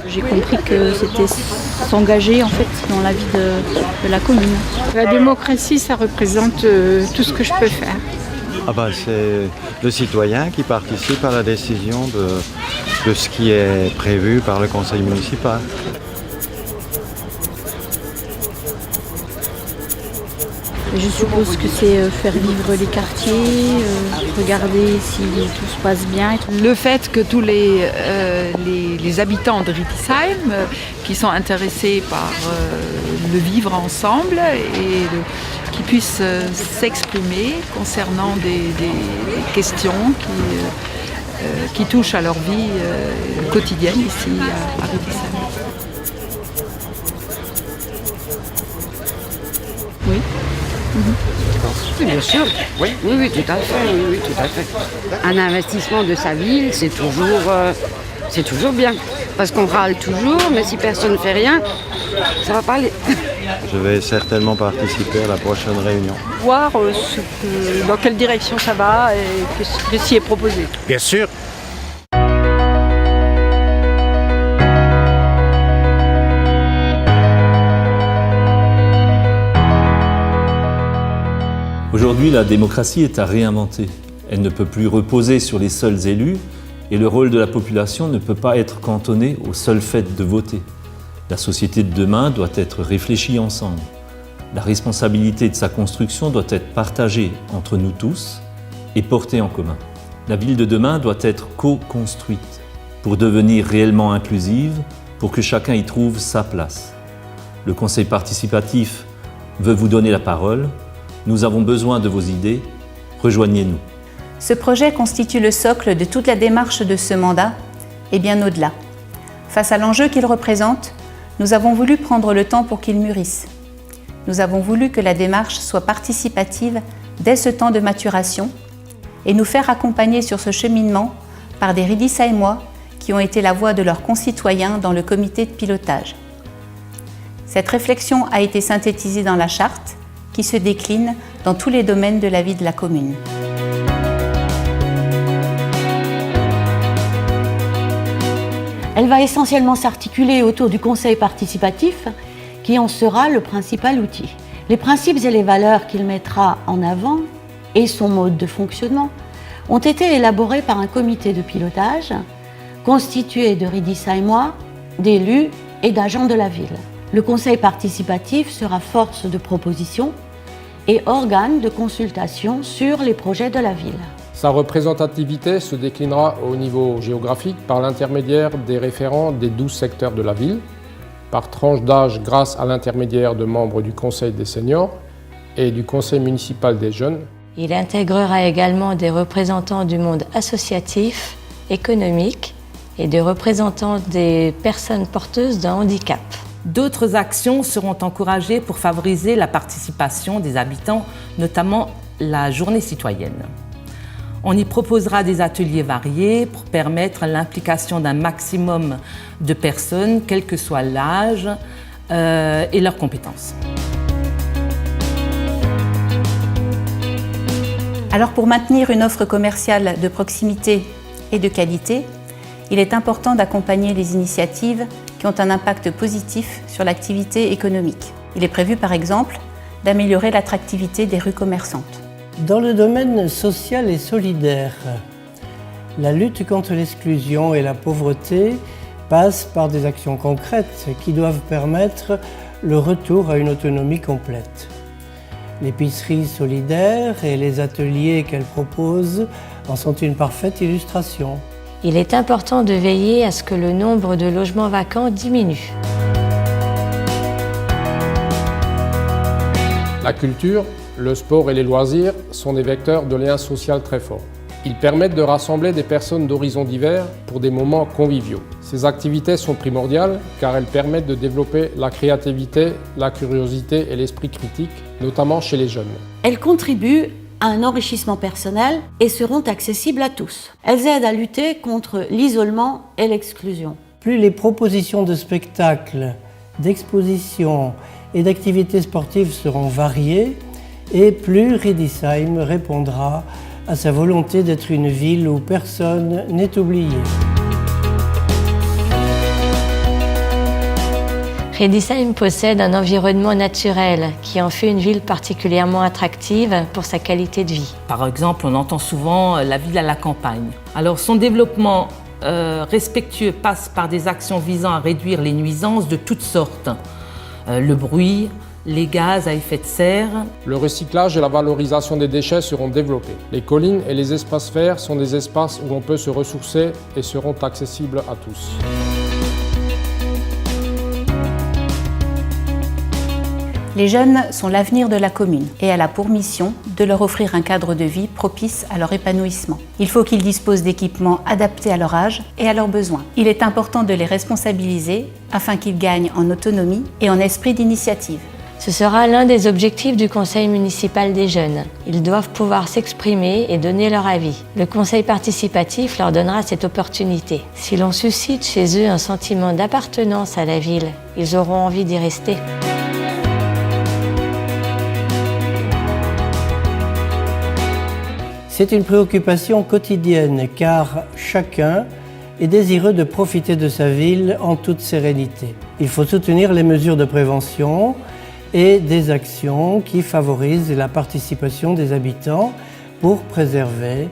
J'ai compris que c'était s'engager en fait dans la vie de la commune. La démocratie, ça représente tout ce que je peux faire. C'est le citoyen qui participe à la décision de ce qui est prévu par le conseil municipal. Je suppose que c'est faire vivre les quartiers, regarder si tout se passe bien. Le fait que tous les habitants de Riedisheim qui sont intéressés par le vivre ensemble et qui puissent s'exprimer concernant des questions qui touchent à leur vie quotidienne ici à Riedisheim. Oui. Oui, bien sûr. Oui, tout à fait. Oui, tout à fait. Un investissement de sa ville, c'est toujours bien. Parce qu'on râle toujours, mais si personne ne fait rien, ça va pas aller. Je vais certainement participer à la prochaine réunion. Voir dans quelle direction ça va et ce qui est proposé. Bien sûr. Aujourd'hui, la démocratie est à réinventer. Elle ne peut plus reposer sur les seuls élus et le rôle de la population ne peut pas être cantonné au seul fait de voter. La société de demain doit être réfléchie ensemble. La responsabilité de sa construction doit être partagée entre nous tous et portée en commun. La ville de demain doit être co-construite pour devenir réellement inclusive, pour que chacun y trouve sa place. Le conseil participatif veut vous donner la parole. Nous avons besoin de vos idées, rejoignez-nous. Ce projet constitue le socle de toute la démarche de ce mandat, et bien au-delà. Face à l'enjeu qu'il représente, nous avons voulu prendre le temps pour qu'il mûrisse. Nous avons voulu que la démarche soit participative dès ce temps de maturation et nous faire accompagner sur ce cheminement par des Riedisheimois qui ont été la voix de leurs concitoyens dans le comité de pilotage. Cette réflexion a été synthétisée dans la charte qui se décline dans tous les domaines de la vie de la commune. Elle va essentiellement s'articuler autour du conseil participatif qui en sera le principal outil. Les principes et les valeurs qu'il mettra en avant et son mode de fonctionnement ont été élaborés par un comité de pilotage constitué de Riedisheimois, d'élus et d'agents de la ville. Le conseil participatif sera force de proposition et organe de consultation sur les projets de la ville. Sa représentativité se déclinera au niveau géographique par l'intermédiaire des référents des 12 secteurs de la ville, par tranche d'âge grâce à l'intermédiaire de membres du conseil des seniors et du conseil municipal des jeunes. Il intégrera également des représentants du monde associatif, économique et des représentants des personnes porteuses d'un handicap. D'autres actions seront encouragées pour favoriser la participation des habitants, notamment la journée citoyenne. On y proposera des ateliers variés pour permettre l'implication d'un maximum de personnes, quel que soit l'âge et leurs compétences. Alors pour maintenir une offre commerciale de proximité et de qualité, il est important d'accompagner les initiatives qui ont un impact positif sur l'activité économique. Il est prévu par exemple d'améliorer l'attractivité des rues commerçantes. Dans le domaine social et solidaire, la lutte contre l'exclusion et la pauvreté passe par des actions concrètes qui doivent permettre le retour à une autonomie complète. L'épicerie solidaire et les ateliers qu'elle propose en sont une parfaite illustration. Il est important de veiller à ce que le nombre de logements vacants diminue. La culture, le sport et les loisirs sont des vecteurs de liens sociaux très forts. Ils permettent de rassembler des personnes d'horizons divers pour des moments conviviaux. Ces activités sont primordiales car elles permettent de développer la créativité, la curiosité et l'esprit critique, notamment chez les jeunes. Elles contribuent à un enrichissement personnel et seront accessibles à tous. Elles aident à lutter contre l'isolement et l'exclusion. Plus les propositions de spectacles, d'expositions et d'activités sportives seront variées, et plus Riedisheim répondra à sa volonté d'être une ville où personne n'est oublié. Riedisheim possède un environnement naturel qui en fait une ville particulièrement attractive pour sa qualité de vie. Par exemple, on entend souvent la ville à la campagne. Alors son développement respectueux passe par des actions visant à réduire les nuisances de toutes sortes. Le bruit, les gaz à effet de serre. Le recyclage et la valorisation des déchets seront développés. Les collines et les espaces verts sont des espaces où on peut se ressourcer et seront accessibles à tous. Les jeunes sont l'avenir de la commune et elle a pour mission de leur offrir un cadre de vie propice à leur épanouissement. Il faut qu'ils disposent d'équipements adaptés à leur âge et à leurs besoins. Il est important de les responsabiliser afin qu'ils gagnent en autonomie et en esprit d'initiative. Ce sera l'un des objectifs du conseil municipal des jeunes. Ils doivent pouvoir s'exprimer et donner leur avis. Le conseil participatif leur donnera cette opportunité. Si l'on suscite chez eux un sentiment d'appartenance à la ville, ils auront envie d'y rester. C'est une préoccupation quotidienne car chacun est désireux de profiter de sa ville en toute sérénité. Il faut soutenir les mesures de prévention et des actions qui favorisent la participation des habitants pour préserver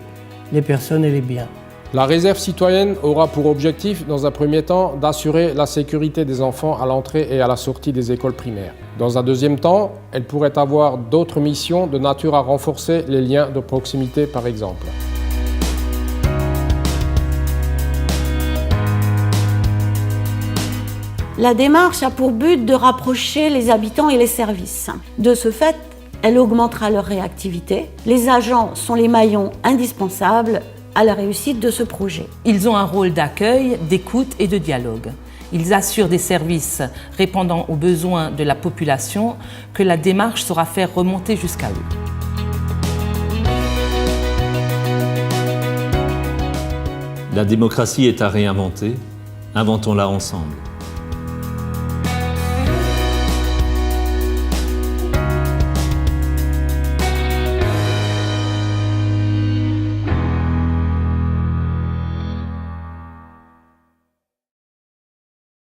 les personnes et les biens. La réserve citoyenne aura pour objectif, dans un premier temps, d'assurer la sécurité des enfants à l'entrée et à la sortie des écoles primaires. Dans un deuxième temps, elle pourrait avoir d'autres missions de nature à renforcer les liens de proximité, par exemple. La démarche a pour but de rapprocher les habitants et les services. De ce fait, elle augmentera leur réactivité. Les agents sont les maillons indispensables à la réussite de ce projet. Ils ont un rôle d'accueil, d'écoute et de dialogue. Ils assurent des services répondant aux besoins de la population que la démarche saura faire remonter jusqu'à eux. La démocratie est à réinventer, inventons-la ensemble.